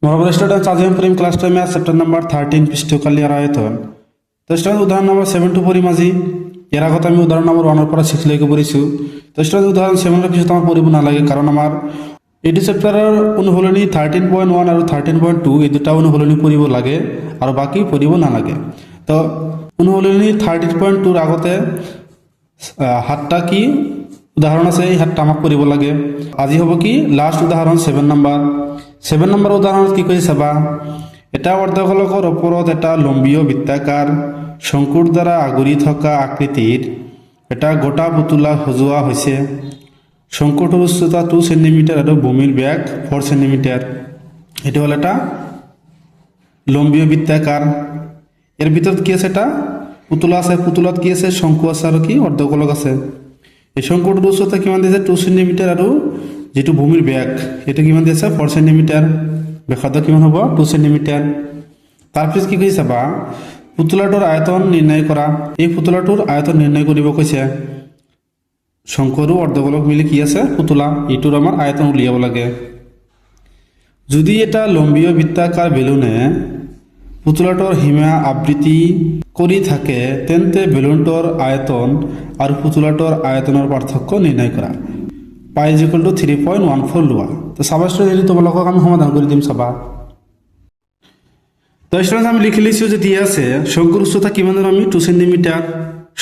बराबर स्टूडेंट्स आज हम प्रेम क्लास टाइम में चैप्टर नंबर 13 पृष्ठकाली आयतन तो स्टूडेंट उदाहरण नंबर 7 टू पढ़ी माजी यार আগত আমি উদাহরণ নম্বর 1 এর পর 6 লৈকে পড়িছো তো স্টুডেন্ট উদাহরণ 7 এর পিছত আমার পড়িব না লাগে কারণ আমার এটি চ্যাপ্টাৰৰ অনুহলনি 13.1 আৰু 13.2 এই দুটা অনুহলনি পড়িব লাগে আৰু বাকি পড়িব না লাগে তো অনুহলনি 13.2 এর আগতে হাতটা কি উদাহরণ আছে এই হাতটা আমাক পড়িব লাগে আজি হ'ব কি লাস্ট উদাহরণ 7 নম্বৰ উদাহৰণত কি কৈছে চাবা এটা অৰ্ধগোলকৰ ওপৰত এটা লম্বীয় বৃত্তাকাৰ শঙ্কুৰ দ্বাৰা আগুৰি থকা আকৃতিৰ এটা গোটা পুতলা সজোৱা হৈছে শঙ্কুটোৰ উচ্চতা 2 সেন্টিমিটাৰ আৰু ভূমিৰ ব্যাস 4 সেন্টিমিটাৰ এটা হল এটা লম্বীয় বৃত্তাকাৰ এর ভিতৰত কি আছে এটা পুতলা আছে পুতলাত কি আছে শঙ্কু আছে আৰু কি অৰ্ধগোলক আছে এই শঙ্কুটোৰ উচ্চতা কিমান দিছে 2 সেন্টিমিটাৰ আৰু যেটো ভূমিৰ ব্যাস এটা কিমান দিছে 4 সেন্টিমিটাৰ ব্যাসাৰ্ধ কিমান হ'ব 2 সেন্টিমিটাৰ তাৰপিছত কি কৈছে বা পুতলাটোৰ আয়তন নিৰ্ণয় কৰা এই পুতলাটোৰ আয়তন নিৰ্ণয় কৰিব কৈছে শঙ্কু অৰ্ধগোলক মিলি কি আছে পুতলা এইটোৰ আমাৰ আয়তন উলিয়াব লাগে যদি এটা লম্বীয় বৃত্তাকাৰ বেলুনে পুতলাটোৰ সীমা আবৃত্তি কৰি থাকে তেন্তে বেলুনটোৰ আয়তন আৰু পুতলাটোৰ আয়তনৰ পাৰ্থক্য নিৰ্ণয় কৰা পাই = 3.14 লোৱা তো চাবা স্টুডেন্ট তোমালোকক আমি সমাধান কৰি দিম চাবা তো স্টুডেন্ট আমি লিখি লৈছো যে দিয়া আছে শঙ্কুৰ উচ্চতা কিমান জানো আমি 2 সেন্টিমিটাৰ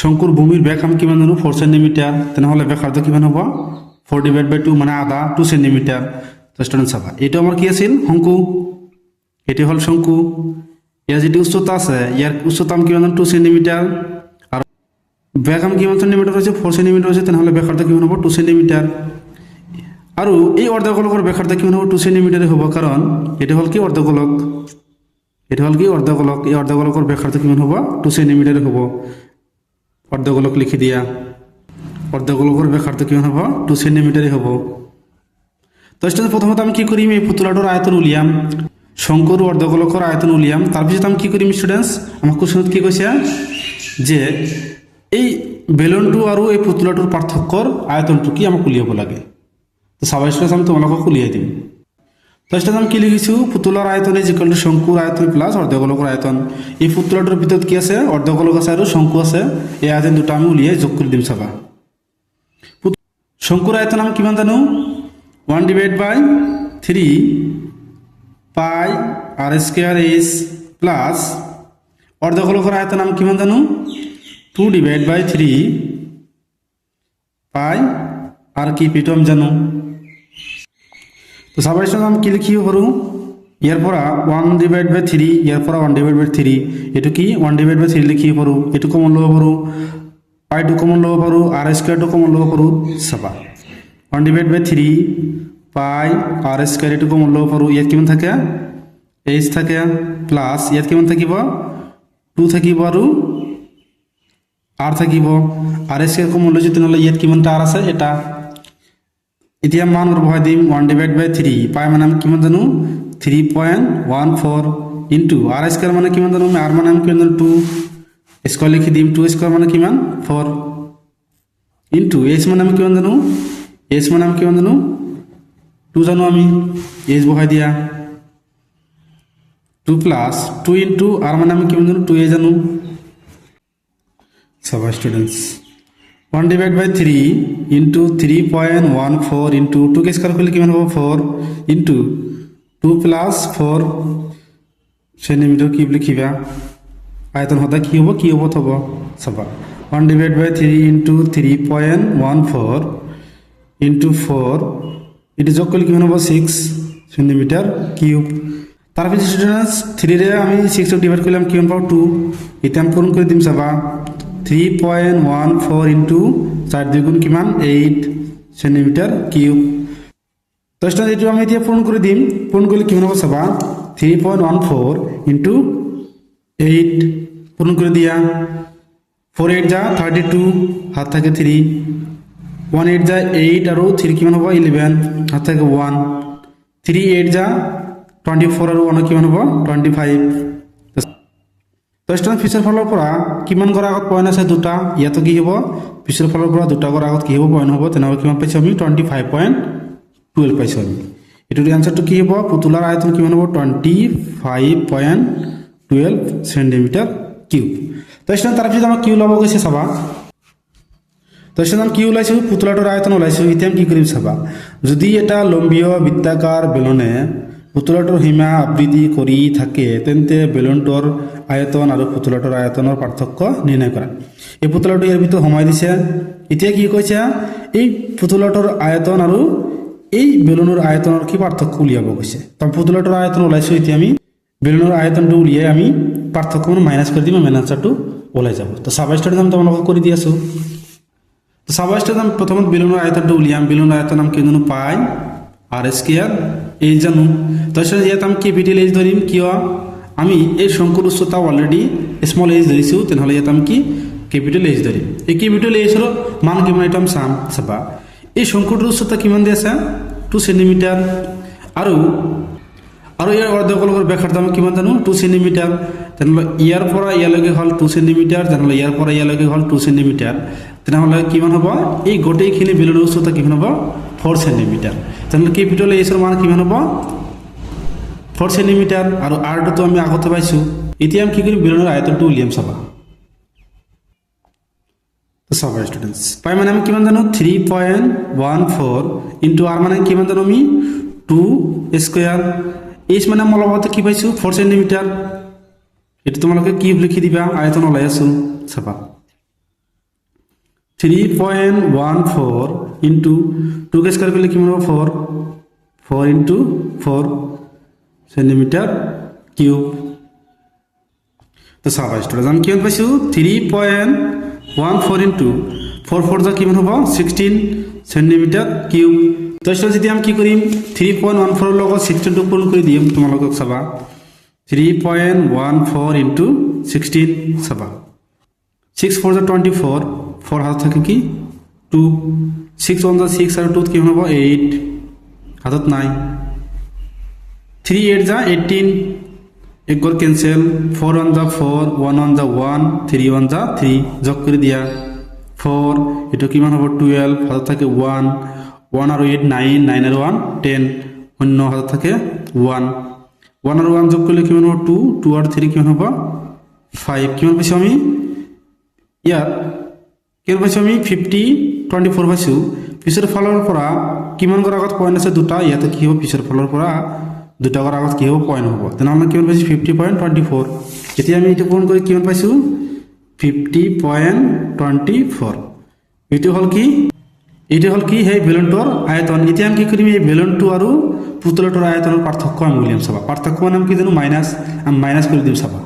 শঙ্কুৰ ভূমিৰ ব্যাস আমি কিমান জানো 4 সেন্টিমিটাৰ তেনেহলে ব্যাসাৰ্ধ কিমান হ'ব 4/2 মানে আধা 2 সেন্টিমিটাৰ তো স্টুডেন্ট চাবা এটা আমাৰ কি আছিল শঙ্কু এটি হল শঙ্কু ইয়াৰ যেটি উচ্চতা আছে ইয়াৰ উচ্চতা আমি কিমান জানো 2 সেন্টিমিটাৰ আৰু ব্যাস আমি কিমান সেন্টিমিটাৰ হৈছে 4 সেন্টিমিটাৰ হৈছে তেনেহলে ব্যাসাৰ্ধ কিমান হ'ব 2 সেন্টিমিটাৰ আৰু এই অৰ্ধগোলকৰ ব্যাসাৰ্ধ কিমান হ'ব 2 সেন্টিমিটাৰ হ'ব কাৰণ এটা হল কি অৰ্ধগোলক এটা হল কি অৰ্ধগোলক এই অৰ্ধগোলকৰ ব্যাসাৰ্ধ কিমান হ'ব 2 সেন্টিমিটাৰ হ'ব অৰ্ধগোলক লিখি দিয়া অৰ্ধগোলকৰ ব্যাসাৰ্ধ কিমান হ'ব 2 সেন্টিমিটাৰ হ'ব তো স্টুডেন্ট প্ৰথমতে আমি কি কৰিম এই পুতলাটোৰ আয়তন উলিয়াম শঙ্কুৰ অৰ্ধগোলকৰ আয়তন উলিয়াম তাৰপিছত আমি কি কৰিম স্টুডেন্টস আমাক কোৱেশ্যনত কি কৈছে যে এই বেলুনটো আৰু এই পুতলাটোৰ পাৰ্থক্যৰ আয়তনটো কি আমাক উলিয়াব লাগে তো চাবা স্টুডেন্টস আমি তোমালোকক উলিয়াই দিম তো স্টুডেন্ট আমি কি লিখিছো পুতলাৰ আয়তন = শঙ্কুৰ আয়তন প্লাস অৰ্ধগোলকৰ আয়তন এই পুতলাটোৰ ভিতৰত কি আছে অৰ্ধগোলক আছে আৰু শঙ্কু আছে এই আয়তন দুটা আমি উলিয়াই যোগ কৰি দিম চাবা শঙ্কুৰ আয়তন আমি কিমান জানো 1/3 পাই r² প্লাস অৰ্ধগোলকৰ আয়তন আমি কিমান জানো 2/3 পাই আর কি পিটো আমি জানো তো সবাই সঙ্গে আমি কি লিখিব পাৰোঁ ইয়াৰ পৰা 1/3 ইয়াৰ পৰা 1/3 এটো কি 1/3 লিখিব পাৰোঁ এটো কমন লব পাৰোঁ পাইটো কমন লব পাৰোঁ r² টো কমন লব পাৰোঁ চাবা 1/3 পাই r² এটো কমন লব পাৰোঁ ইয়াত কিমান থাকে h থাকে প্লাস ইয়াত কিমান থাকিব 2 থাকিব আৰু r থাকিব r² কমন লৈছো তেনেহলে ইয়াত কিমানটা r আছে এটা এতিয়া মান বহাই দিম 1/3 পাই মানে আমি কিমান জানো 3.14 ইনটু r² মানে কিমান জানো r মানে আমি কিমান জানো 2 স্কয়ার লিখি দিম 2 মানে কিমান 4 ইনটু h মানে আমি কিমান জানো h মানে আমি কিমান জানো 2 জানো আমি h বহাই দিয়া 2 প্লাস 2 ইনটু r মানে আমি কিমান জানো 2a জানো সবাই স্টুডেন্টস 1/3 into 3.14 into 2 के स्क्वायर करले किमान হবে 4 into 2 plus 4 সেন্টিমিটার কিউব লিখিবা আয়তন হতা কি হবে তব সবা 1/3 into 3.14 into 4 এটি যোগ করলে কিমান হবে 6 সেন্টিমিটার কিউব তারপর স্টুডেন্টস 3 রে আমি 6 কে ডিভাইড করলাম কিমান পাও 2 এটা আমি পূরণ করে দিম সবা 3.14 into 4 দ্বিগুণ কিমান 8 সেন্টিমিটার কিউব তো স্টুডেন্ট এটা আমি এতিয়া পূরণ করে দিম পূরণ করলে কিমান হবে চাবা 3.14 into 8 পূরণ করে দিয়া 4 8 যা 32 হাত থাকে 3 1 8 যা 8 আৰু 3 কিমান হবে 11 হাত থাকে 1 3 8 যা 24 আৰু 1 কিমান হবে 25 তো স্টুডেন্ট পিছৰ ফালৰ পৰা কিমান কৰা আগত পইণ্ট আছে দুটা ইয়াতো কি হ'ব পিছৰ ফালৰ পৰা দুটা কৰা আগত কি হ'ব পইণ্ট হ'ব তেনেহলে কিমান পাইছো আমি 25.12 পাইছো আমি এইটোৰ এনসাৰটো কি হ'ব পুতলাৰ আয়তন কিমান হ'ব 25.12 সেন্টিমিটার কিউব তো স্টুডেন্ট তাৰ পিছত আমাক কি ওলাব গৈছে চাবা তো স্টুডেন্ট কি ওলাইছো পুতলাটোৰ আয়তন ওলাইছো এতিয়া আমি কি কৰিম চাবা যদি এটা লম্বীয় বৃত্তাকাৰ বেলুনে পুতলাটোৰ সীমা আবৃদ্ধি কৰি থাকে তেন্তে বেলুনটোৰ আয়তন আৰু পুতলাটোৰ আয়তনৰ পাৰ্থক্য নিৰ্ণয় কৰা এই পুতলাটো ইয়াৰ ভিতৰত সোমাই দিছে এতিয়া কি কৈছে এই পুতলাটোৰ আয়তন আৰু এই বেলুনৰ আয়তনৰ কি পাৰ্থক্য উলিয়াব গৈছে তো পুতলাটোৰ আয়তন ওলাইছো এতিয়া আমি বেলুনৰ আয়তনটো উলিয়াই আমি পাৰ্থক্য মাইনাস কৰি দিম মেন আনসাৰটো ওলাই যাব তো সাবাই স্টাডি আমি তোমালোকক কৰি দি আছো তো সাবাই স্টাডি আমি প্ৰথমত বেলুনৰ আয়তনটো উলিয়াম বেলুনৰ আয়তন আমি কিনো পাই আর স্কয়ার এইচ জানো তো ইয়াত আমি ক্যাপিটাল এইচ ধরিম কিয় আমি এই শঙ্কুর উচ্চতা অলরেডি স্মল এইচ ধরিছো তেনেহলে ইয়াত আমি কি ক্যাপিটাল এইচ ধরিম এই ক্যাপিটাল এইচৰ মান কিমান এটা আমি চাম চাবা এই শঙ্কুটোৰ উচ্চতা কিমান দি আছে 2 সেন্টিমিটার আৰু ইয়াৰ অৰ্ধগোলকৰ ব্যাসাৰ্ধ আমি কিমান জানো 2 সেন্টিমিটার তেনেহলে ইয়াৰ পৰা ইয়ালৈকে হল 2 সেন্টিমিটার তেনেহলে ইয়াৰ পৰা ইয়ালৈকে হল 2 সেন্টিমিটার তেনেহলে কিমান হ'ব এই গোটেইখিনি বেলুনৰ উচ্চতা কিমান হ'ব 4 সেন্টিমিটার তেনেহলে ক্যাপিটাল এইচৰ মান কিমান হ'ব 4 সেন্টিমিটার আৰু আৰটো তো আমি আগতে পাইছো এতিয়া আমি কি কৰিম বেলুনৰ আয়তনটো উলিয়াম চাবা তো চাবা স্টুডেন্টস পাই মানে আমি কিমান জানো 3.14 ইনটু আর মানে কিমান জানো আমি 2 স্কয়ার এইচ মানে আমি অলপতে কি পাইছো 4 সেন্টিমিটার এটা তোমালোকে কি লিখি দিবা আয়তন ওলাই আছো চাবা 3.14 into 2 के स्क्वायर करले किमान हो 4 into 4 सेंटीमीटर क्यूब तो साबा स्टूडेंट हम किमान पाइছো 3.14 into 4 4 যা কিমান হ'ব 16 সেন্টিমিটার কিউব তো স্টুডেন্ট যদি আমি কি কৰিম 3.14 লগত 16 টো পূৰণ কৰি দিম তোমালোকক চাবা 3.14 into 16 চাবা 6 4 24 4 হাত থাকে কি 2 6 1 6 আর 2 কি হবে 8 হাতত নাই 3 8 যা 18 এক গর ক্যান্সেল 4 1 যা 4 1 1 যা 1 3 1 যা 3 যোগ করে দিয়া 4 এটা কিমান হবে 12 হাতত থাকে 1 1 আর 8 9 9 আর 1 10 অন্য হাতত থাকে 1 1 আর 1 যোগ করলে কিমান হবে 2 2 আর 3 কিমান হবে 5 কিমান পাইছো আমি ইয়াত কিমান পাইছো আমি 24 পাইছো পিছৰ ফলৰ পৰা কিমান গৰ আগত পইণ্ট আছে দুটা ইয়াতে কি হ'ব পিছৰ ফলৰ পৰা দুটা গৰ আগত কি হ'ব পইণ্ট হ'ব তেনেহলে কিমান পাইছো 50.24 এতিয়া আমি এটা পূৰণ কৰি কিমান পাইছো 50.24 এইটো হল কি সেই বেলুনটোৰ আয়তন এতিয়া আমি কি কৰিম এই বেলুনটো আৰু পুতলাটোৰ আয়তনৰ পাৰ্থক্য আমি উলিয়াম চাবা পাৰ্থক্য মানে আমি কি জানো মাইনাস কৰি দিম চাবা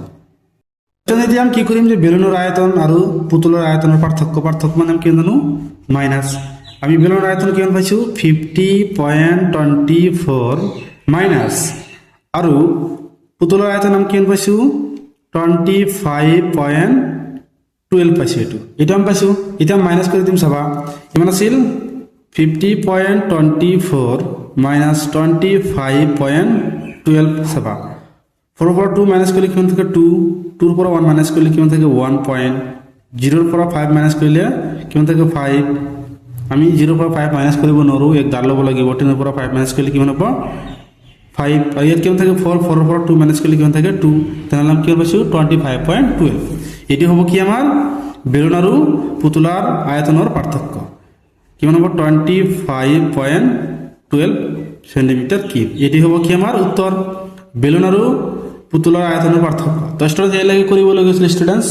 এতিয়া আমি কি কৰিম যে বেলুনৰ আয়তন আৰু পুতলাৰ আয়তনৰ পাৰ্থক্য মানে আমি কি জানো মাইনাস আমি বেলুনৰ আয়তন কিমান পাইছো 50.24 মাইনাস আৰু পুতলাৰ আয়তন আমি কিমান পাইছো 25.12 পাইছো এটা আমি পাইছো এটা মাইনাস কৰি দিম চাবা কিমান আছিল 50.24 মাইনাস 25.12 চাবা 4 পৰা 2 মাইনাস কৰিলে কিমান থাকে 2 2 পৰা 1 মাইনাস কৰিলে কিমান থাকে 1 পয়েন্ট 0 পৰা 5 মাইনাস কৰিলে কিমান থাকে 5 আমি 0 পৰা 5 মাইনাস কৰিব নৰো এক দাল লব লাগিব 10 পৰা 5 মাইনাস কৰিলে কিমান হ'ব 5 আৰু ইয়াত কিমান থাকে 4 4 পৰা 2 মাইনাস কৰিলে কিমান থাকে 2 তেনেহলে আমি কি পাইছো 25.12 এটি হ'ব কি আমাৰ বেলুন আৰু পুতলাৰ আয়তনৰ পাৰ্থক্য কিমান হ'ব 25.12 সেন্টিমিটার কিউব এটি হ'ব কি আমাৰ উত্তৰ বেলুন আৰু পুতলাৰ আয়তনৰ পাৰ্থক্য তো স্টুডেন্টস এই লাগি কৰিব লাগিছিল স্টুডেন্টস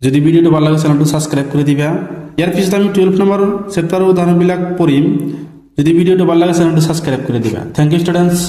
যদি ভিডিওটো ভাল লাগে চ্যানেলটো সাবস্ক্রাইব কৰি দিবা ইয়াৰ পিছত আমি 12 নম্বৰ চেপ্টাৰৰ উদাহৰণবিলাক পঢ়িম যদি ভিডিওটো ভাল লাগে চ্যানেলটো সাবস্ক্রাইব কৰি দিবা থ্যাংক ইউ স্টুডেন্টস